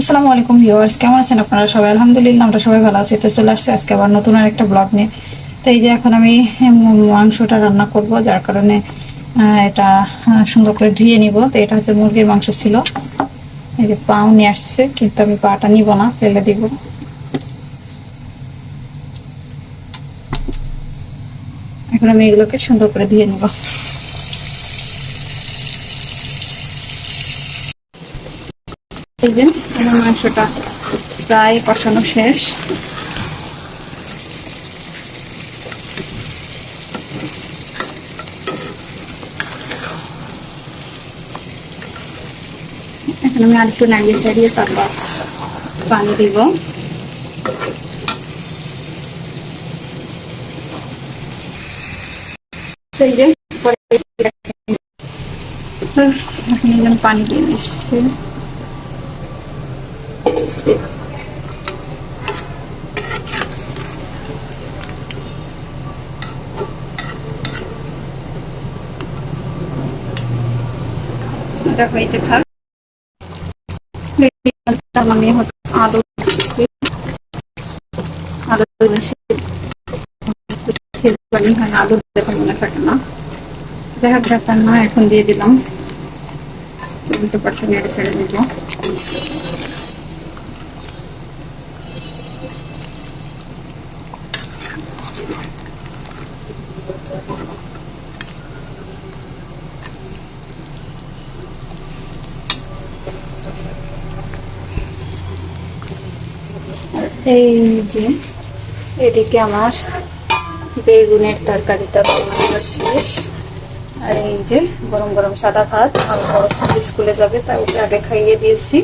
আসসালামু আলাইকুম ভিউয়ার্স, কেমন আছেন আপনারা সবাই? আলহামদুলিল্লাহ আমরা সবাই ভালো আছি। তো চলে আসছে আজকে আবার নতুন আর একটা ব্লগ নিয়ে। তো এই যে এখন আমি মাংসটা রান্না করব, যার কারণে এটা সুন্দর করে ধুয়ে নিব। তো এটা হচ্ছে মুরগির মাংস ছিল। এই যে পাও নিয়ে আসছে, কিন্তু আমি পাটা নিব না, ফেলে দিব। এখন আমি এগুলোকে সুন্দর করে ধুয়ে নিব। এই যে আমার মাংসটা প্রায় কষানো শেষ। এখন আমি আরেকটু নাড়িয়ে চাড়িয়ে তারপর পানি দিব। এখন পানি দিয়ে দিচ্ছি। এটা হইতে থাক। আমি আলু আলু দেখে মনে থাকে না, যাই হোক ব্যাপার না। এখন দিয়ে দিলাম উল্টো পাল্টা নেড়ে ছেড়ে দিব। এই যে এদিকে আমার বেগুনের তরকারিটা বানানো শেষ। আর এই যে গরম গরম সাদা ভাত, আর বড় ছেলে স্কুলে যাবে তাই ওকে আগে খাইয়ে দিয়েছি।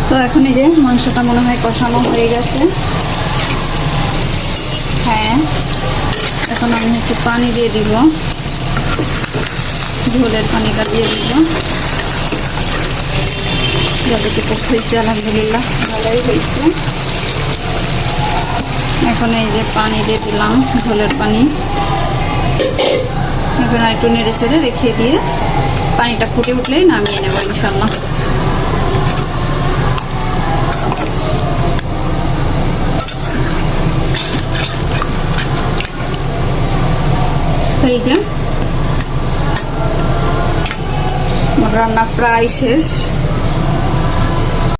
তো এখন এই যে মাংসটা মনে হয় কষানো হয়ে গেছে। হ্যাঁ, এখন আমি হচ্ছে পানি দিয়ে দিব, ঝোলের পানিটা দিয়ে দিব। যতটুকু হয়েছে আলহামদুলিল্লাহ ভালোই হয়েছে। এখন এই যে পানি দিয়ে দিলাম, ঝোলের পানি। এখন আর একটু নেড়ে ছেড়ে রেখে দিয়ে পানিটা ফুটে উঠলেই নামিয়ে নেব ইনশাল্লাহ। তো এই যে রান্না প্রায় শেষ।